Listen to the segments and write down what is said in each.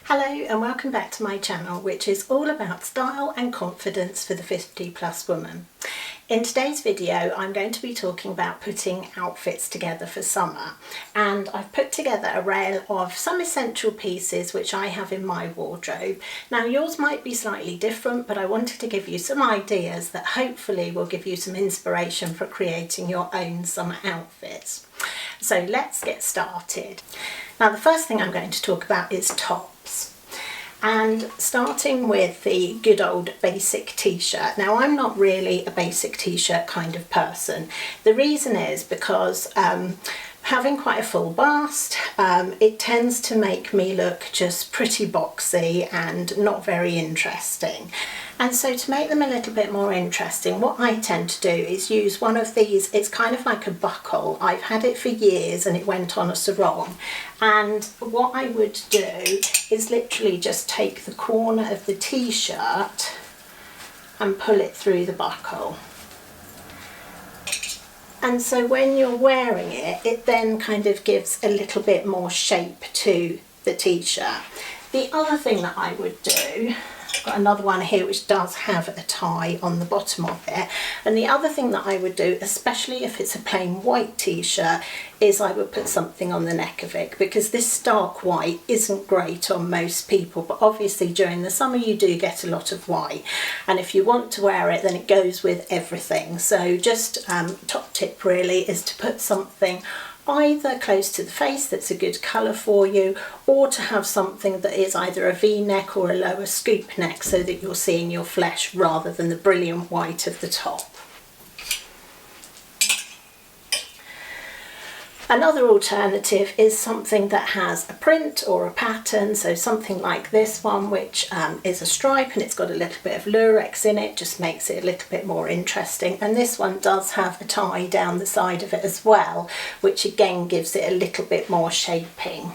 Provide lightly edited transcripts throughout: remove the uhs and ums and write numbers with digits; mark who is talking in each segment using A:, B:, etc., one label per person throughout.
A: Hello and welcome back to my channel, which is all about style and confidence for the 50+ woman. In today's video I'm going to be talking about putting outfits together for summer, and I've put together a rail of some essential pieces which I have in my wardrobe. Now yours might be slightly different, but I wanted to give you some ideas that hopefully will give you some inspiration for creating your own summer outfits. So let's get started. Now the first thing I'm going to talk about is tops. And starting with the good old basic t-shirt. Now I'm not really a basic t-shirt kind of person. The reason is because having quite a full bust, it tends to make me look just pretty boxy and not very interesting. And so to make them a little bit more interesting, what I tend to do is use one of these. It's kind of like a buckle. I've had it for years and it went on a sarong. And what I would do is literally just take the corner of the t-shirt and pull it through the buckle. And so when you're wearing it, it then kind of gives a little bit more shape to the t-shirt. The other thing that I would do, I've got another one here which does have a tie on the bottom of it, and the other thing that I would do, especially if it's a plain white t-shirt, is I would put something on the neck of it, because this stark white isn't great on most people, but obviously during the summer you do get a lot of white, and if you want to wear it then it goes with everything. So just top tip really is to put something either close to the face that's a good colour for you, or to have something that is either a V-neck or a lower scoop neck so that you're seeing your flesh rather than the brilliant white of the top. Another alternative is something that has a print or a pattern, so something like this one, which is a stripe and it's got a little bit of lurex in it, just makes it a little bit more interesting. And this one does have a tie down the side of it as well, which again gives it a little bit more shaping.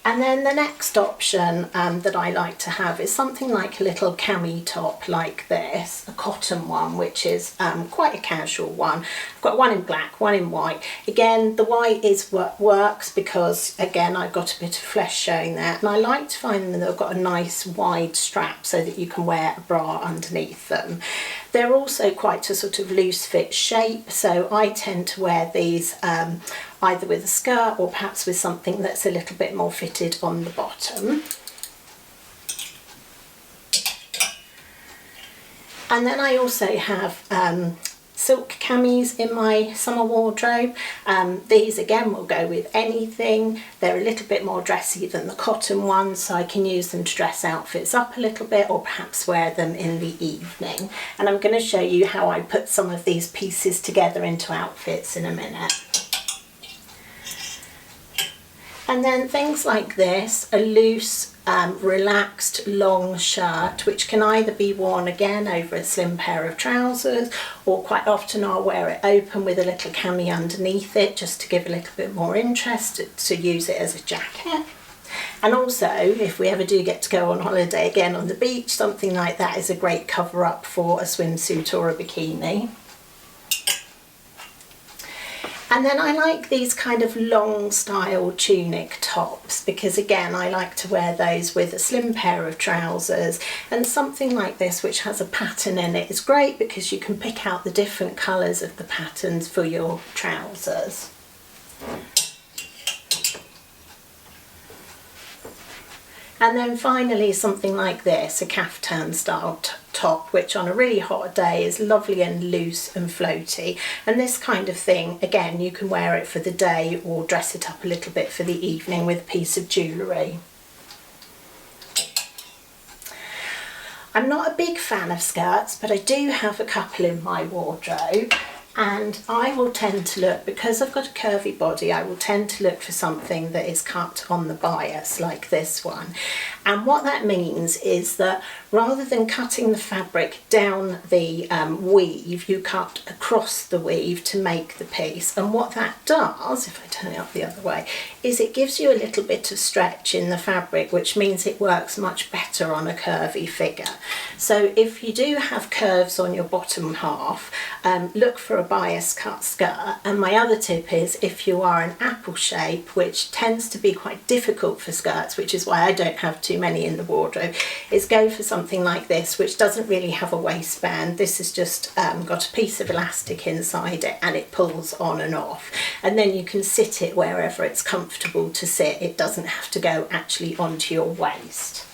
A: And then the next option that I like to have is something like a little cami top like this, a cotton one, which is quite a casual one. I've got one in black, one in white. Again, the white is what works because, again, I've got a bit of flesh showing there. And I like to find them that have got a nice wide strap so that you can wear a bra underneath them. They're also quite a sort of loose fit shape, so I tend to wear these either with a skirt or perhaps with something that's a little bit more fitted on the bottom. And then I also have silk camis in my summer wardrobe. These again will go with anything. They're a little bit more dressy than the cotton ones, so I can use them to dress outfits up a little bit or perhaps wear them in the evening. And I'm going to show you how I put some of these pieces together into outfits in a minute. And then things like this, a loose, relaxed long shirt, which can either be worn again over a slim pair of trousers, or quite often I'll wear it open with a little cami underneath it just to give a little bit more interest, to use it as a jacket. And also, if we ever do get to go on holiday again on the beach, something like that is a great cover up for a swimsuit or a bikini. And then I like these kind of long style tunic tops because, again, I like to wear those with a slim pair of trousers, and something like this which has a pattern in it is great because you can pick out the different colours of the patterns for your trousers. And then finally something like this, a caftan style top, which on a really hot day is lovely and loose and floaty. And this kind of thing, again, you can wear it for the day or dress it up a little bit for the evening with a piece of jewellery. I'm not a big fan of skirts, but I do have a couple in my wardrobe. And I will tend to look, because I've got a curvy body, I will tend to look for something that is cut on the bias like this one. And what that means is that rather than cutting the fabric down the weave, you cut across the weave to make the piece. And what that does, if I turn it up the other way, is it gives you a little bit of stretch in the fabric, which means it works much better on a curvy figure. So if you do have curves on your bottom half, look for a bias cut skirt. And my other tip is, if you are an apple shape, which tends to be quite difficult for skirts, which is why I don't have too many in the wardrobe, is go for something like this, which doesn't really have a waistband. This has just got a piece of elastic inside it, and it pulls on and off, and then you can sit it wherever it's comfortable to sit. It doesn't have to go actually onto your waist.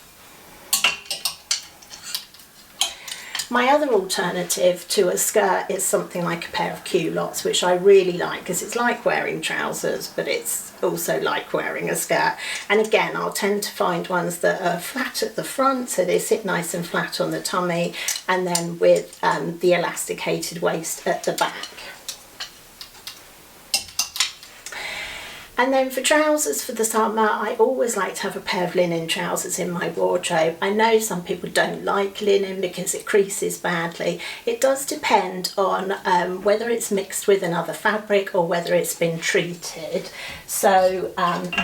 A: My other alternative to a skirt is something like a pair of culottes, which I really like because it's like wearing trousers, but it's also like wearing a skirt. And again, I'll tend to find ones that are flat at the front, so they sit nice and flat on the tummy, and then with the elasticated waist at the back. And then for trousers for the summer, I always like to have a pair of linen trousers in my wardrobe. I know some people don't like linen because it creases badly. It does depend on whether it's mixed with another fabric or whether it's been treated. So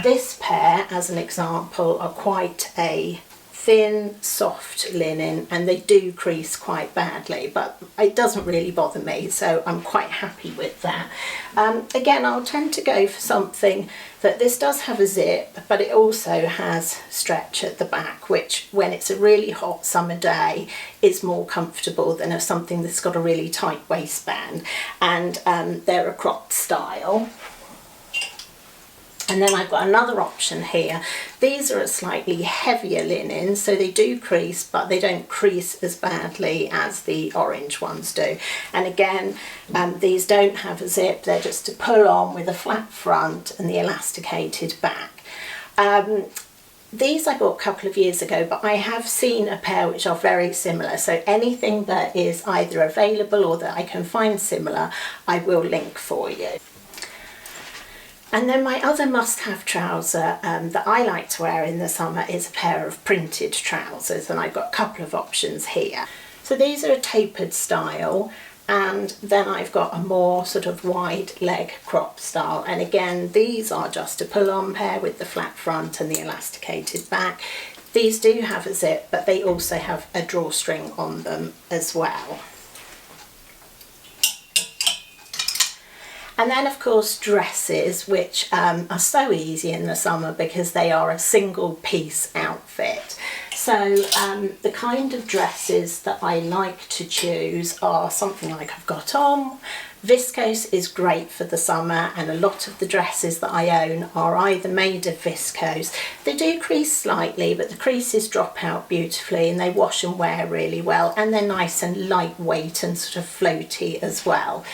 A: this pair, as an example, are quite a thin, soft linen, and they do crease quite badly, but it doesn't really bother me, so I'm quite happy with that. Again, I'll tend to go for something that this does have a zip, but it also has stretch at the back, which when it's a really hot summer day is more comfortable than something that's got a really tight waistband. And they're a cropped style. And then I've got another option here. These are a slightly heavier linen, so they do crease, but they don't crease as badly as the orange ones do. And again, these don't have a zip, they're just to pull on with a flat front and the elasticated back. These I bought a couple of years ago, but I have seen a pair which are very similar. So anything that is either available or that I can find similar, I will link for you. And then my other must-have trouser that I like to wear in the summer is a pair of printed trousers, and I've got a couple of options here. So these are a tapered style, and then I've got a more sort of wide leg crop style. And again, these are just a pull-on pair with the flat front and the elasticated back. These do have a zip, but they also have a drawstring on them as well. And then of course dresses, which are so easy in the summer because they are a single piece outfit. So the kind of dresses that I like to choose are something like I've got on. Viscose is great for the summer, and a lot of the dresses that I own are either made of viscose. They do crease slightly, but the creases drop out beautifully and they wash and wear really well, and they're nice and lightweight and sort of floaty as well.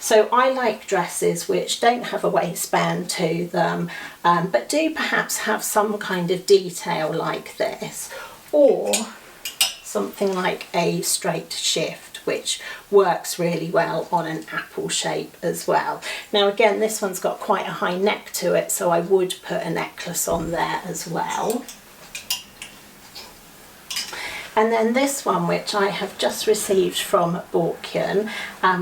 A: So I like dresses which don't have a waistband to them, but do perhaps have some kind of detail like this, or something like a straight shift, which works really well on an apple shape as well. Now again, this one's got quite a high neck to it, so I would put a necklace on there as well. And then this one, which I have just received from Borkian,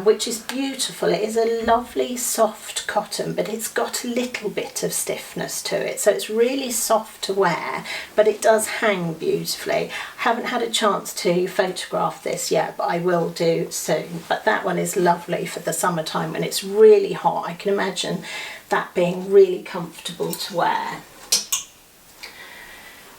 A: which is beautiful. It is a lovely soft cotton, but it's got a little bit of stiffness to it. So it's really soft to wear, but it does hang beautifully. I haven't had a chance to photograph this yet, but I will do soon. But that one is lovely for the summertime when it's really hot. I can imagine that being really comfortable to wear.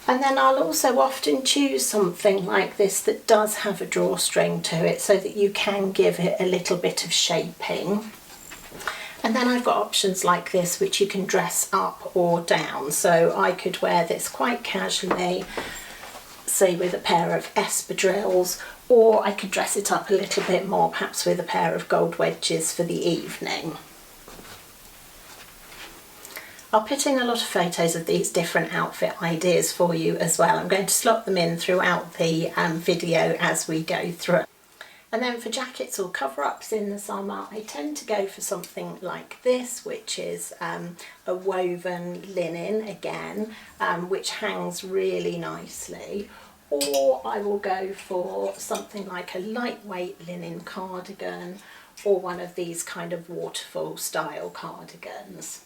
A: And then I'll also often choose something like this that does have a drawstring to it so that you can give it a little bit of shaping. And then I've got options like this which you can dress up or down. So I could wear this quite casually, say with a pair of espadrilles, or I could dress it up a little bit more, perhaps with a pair of gold wedges for the evening. I'll put in a lot of photos of these different outfit ideas for you as well. I'm going to slot them in throughout the video as we go through. And then for jackets or cover-ups in the summer, I tend to go for something like this, which is a woven linen again, which hangs really nicely. Or I will go for something like a lightweight linen cardigan, or one of these kind of waterfall style cardigans.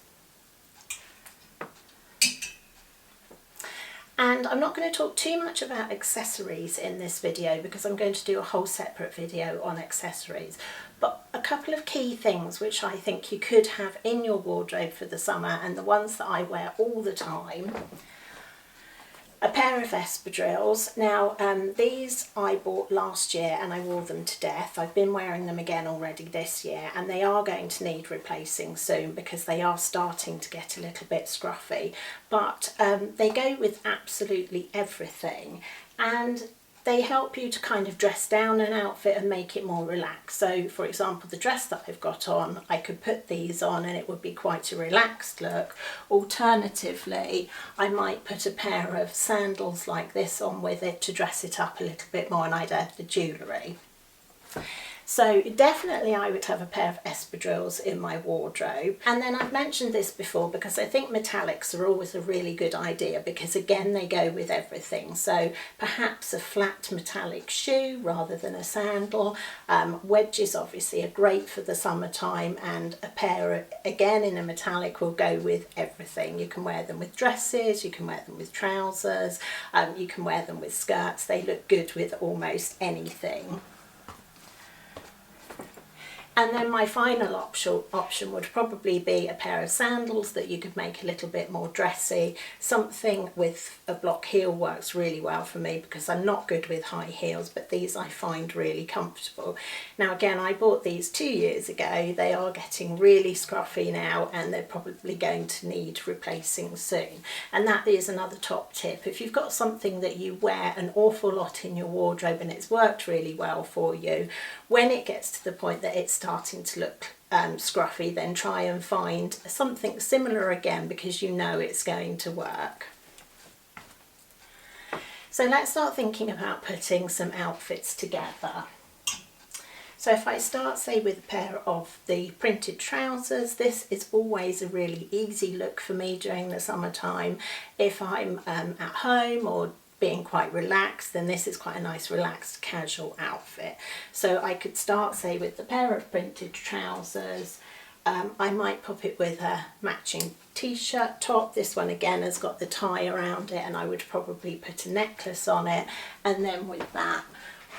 A: And I'm not going to talk too much about accessories in this video because I'm going to do a whole separate video on accessories. But a couple of key things which I think you could have in your wardrobe for the summer, and the ones that I wear all the time. A pair of espadrilles. Now these I bought last year and I wore them to death. I've been wearing them again already this year, and they are going to need replacing soon because they are starting to get a little bit scruffy. But they go with absolutely everything, and they help you to kind of dress down an outfit and make it more relaxed. So for example, the dress that I've got on, I could put these on and it would be quite a relaxed look. Alternatively, I might put a pair of sandals like this on with it to dress it up a little bit more, and I'd add the jewellery. So definitely I would have a pair of espadrilles in my wardrobe. And then I've mentioned this before because I think metallics are always a really good idea because again they go with everything. So perhaps a flat metallic shoe rather than a sandal. Wedges obviously are great for the summertime, and a pair again in a metallic will go with everything. You can wear them with dresses, you can wear them with trousers, you can wear them with skirts. They look good with almost anything. And then my final option would probably be a pair of sandals that you could make a little bit more dressy. Something with a block heel works really well for me because I'm not good with high heels, but these I find really comfortable. Now again, I bought these 2 years ago. They are getting really scruffy now and they're probably going to need replacing soon. And that is another top tip. If you've got something that you wear an awful lot in your wardrobe and it's worked really well for you, when it gets to the point that it's starting to look scruffy, then try and find something similar again because you know it's going to work. So let's start thinking about putting some outfits together. So if I start, say, with a pair of the printed trousers, this is always a really easy look for me during the summertime. If I'm at home or being quite relaxed, then this is quite a nice relaxed casual outfit. So I could start, say, with the pair of printed trousers. I might pop it with a matching t-shirt top. This one again has got the tie around it, and I would probably put a necklace on it, and then with that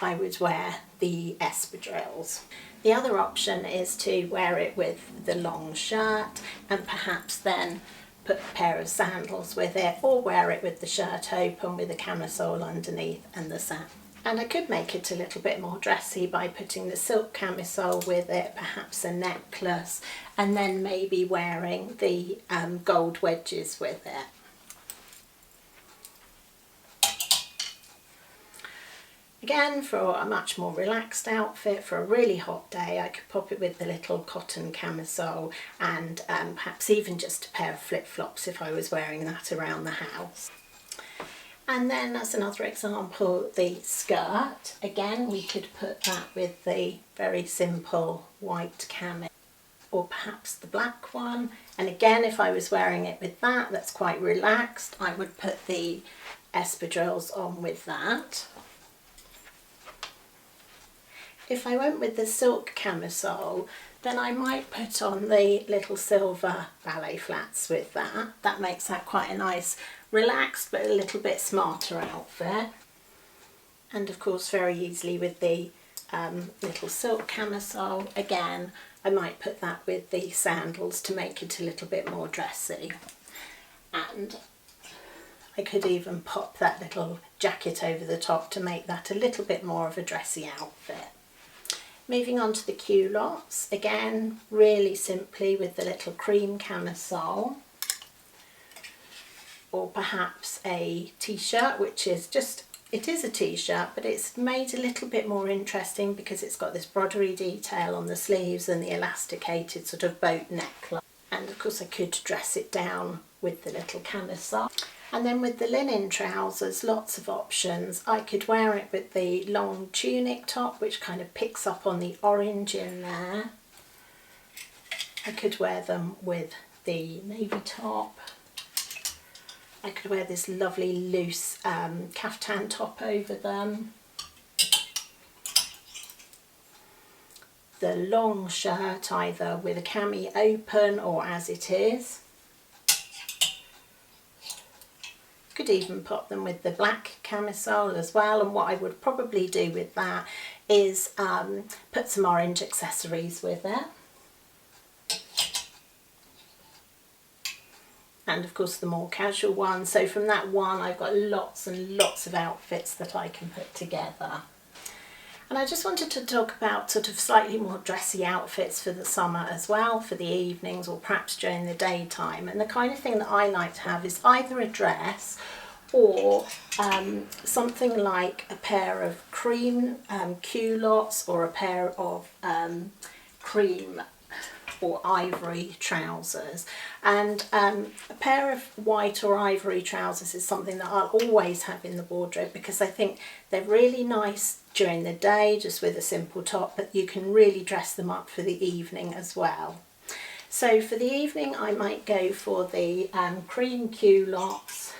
A: I would wear the espadrilles. The other option is to wear it with the long shirt and perhaps then put a pair of sandals with it, or wear it with the shirt open with a camisole underneath and the sandals. And I could make it a little bit more dressy by putting the silk camisole with it, perhaps a necklace, and then maybe wearing the gold wedges with it. Again, for a much more relaxed outfit, for a really hot day, I could pop it with the little cotton camisole and perhaps even just a pair of flip-flops if I was wearing that around the house. And then as another example, the skirt. Again, we could put that with the very simple white cami, or perhaps the black one. And again, if I was wearing it with that, that's quite relaxed, I would put the espadrilles on with that. If I went with the silk camisole, then I might put on the little silver ballet flats with that. That makes that quite a nice, relaxed but a little bit smarter outfit. And of course very easily with the little silk camisole, again I might put that with the sandals to make it a little bit more dressy. And I could even pop that little jacket over the top to make that a little bit more of a dressy outfit. Moving on to the culottes, again really simply with the little cream camisole, or perhaps a t-shirt, which is just, it is a t-shirt but it's made a little bit more interesting because it's got this broderie detail on the sleeves and the elasticated sort of boat neckline. And of course I could dress it down with the little camisole. And then with the linen trousers, lots of options. I could wear it with the long tunic top, which kind of picks up on the orange in there. I could wear them with the navy top. I could wear this lovely loose caftan top over them. The long shirt either with a cami open or as it is. Could even pop them with the black camisole as well, and what I would probably do with that is put some orange accessories with it. And of course the more casual one. So from that one I've got lots and lots of outfits that I can put together. And I just wanted to talk about sort of slightly more dressy outfits for the summer as well, for the evenings or perhaps during the daytime. And the kind of thing that I like to have is either a dress or something like a pair of cream culottes or a pair of cream or ivory trousers. And a pair of white or ivory trousers is something that I'll always have in the wardrobe because I think they're really nice during the day just with a simple top, but you can really dress them up for the evening as well. So for the evening I might go for the cream culottes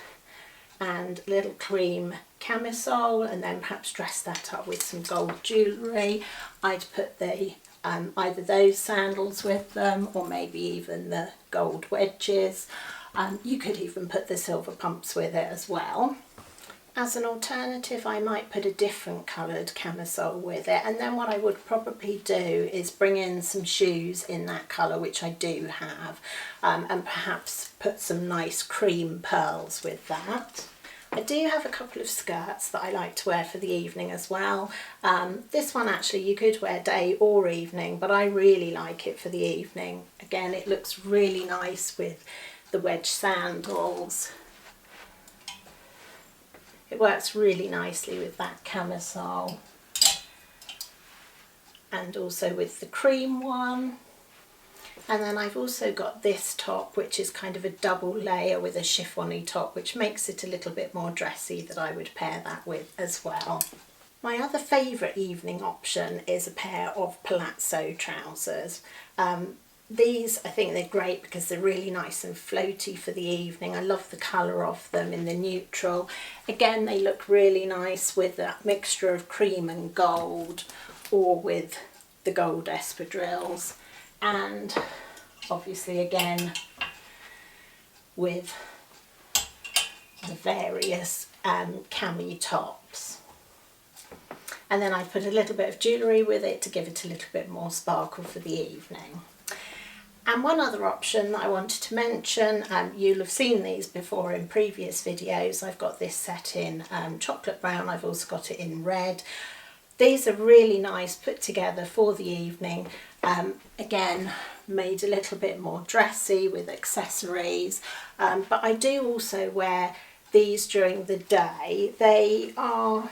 A: and little cream camisole, and then perhaps dress that up with some gold jewellery. I'd put the either those sandals with them or maybe even the gold wedges. You could even put the silver pumps with it as well. As an alternative, I might put a different coloured camisole with it, and then what I would probably do is bring in some shoes in that colour, which I do have, and perhaps put some nice cream pearls with that. I do have a couple of skirts that I like to wear for the evening as well. This one actually you could wear day or evening, but I really like it for the evening. Again, it looks really nice with the wedge sandals. It works really nicely with that camisole and also with the cream one. And then I've also got this top, which is kind of a double layer with a chiffon-y top, which makes it a little bit more dressy, that I would pair that with as well. My other favourite evening option is a pair of palazzo trousers. These, I think they're great because they're really nice and floaty for the evening. I love the colour of them in the neutral. Again, they look really nice with that mixture of cream and gold, or with the gold espadrilles. And obviously again with the various cami tops. And then I put a little bit of jewellery with it to give it a little bit more sparkle for the evening. And one other option that I wanted to mention, you'll have seen these before in previous videos. I've got this set in chocolate brown, I've also got it in red. These are really nice, put together for the evening. Again, made a little bit more dressy with accessories, but I do also wear these during the day. They are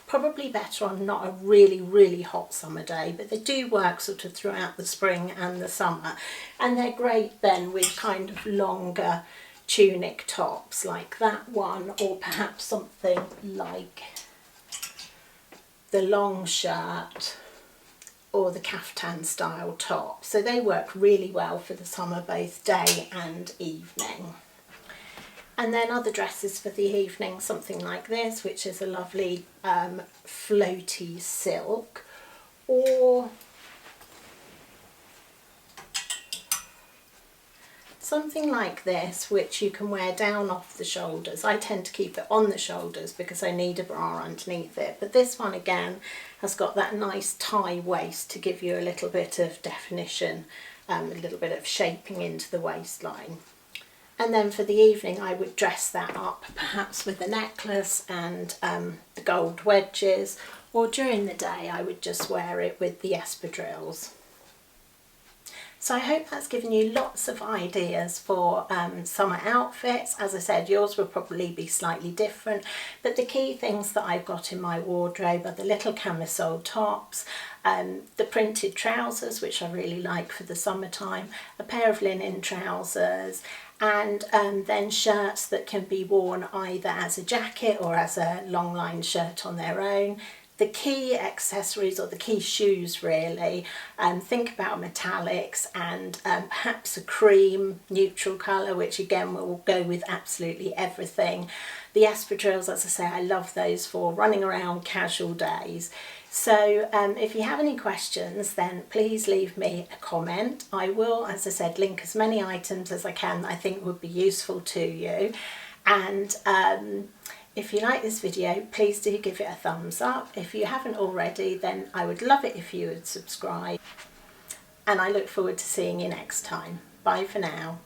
A: probably better on not a really hot summer day, but they do work sort of throughout the spring and the summer, and they're great then with kind of longer tunic tops like that one, or perhaps something like the long shirt or the caftan style top. So they work really well for the summer, both day and evening. And then other dresses for the evening, something like this, which is a lovely floaty silk, or something like this, which you can wear down off the shoulders. I tend to keep it on the shoulders because I need a bra underneath it, but this one again has got that nice tie waist to give you a little bit of definition, a little bit of shaping into the waistline. And then for the evening I would dress that up perhaps with a necklace and the gold wedges, or during the day I would just wear it with the espadrilles. So I hope that's given you lots of ideas for summer outfits. As I said, yours will probably be slightly different, but the key things that I've got in my wardrobe are the little camisole tops, the printed trousers, which I really like for the summertime, a pair of linen trousers, and then shirts that can be worn either as a jacket or as a long line shirt on their own. The key accessories, or the key shoes really, think about metallics and perhaps a cream neutral colour, which again will go with absolutely everything. The espadrilles, as I say, I love those for running around casual days. So if you have any questions, then please leave me a comment. I will, as I said, link as many items as I can that I think would be useful to you. And if you like this video, please do give it a thumbs up. If you haven't already, then I would love it if you would subscribe. And I look forward to seeing you next time. Bye for now.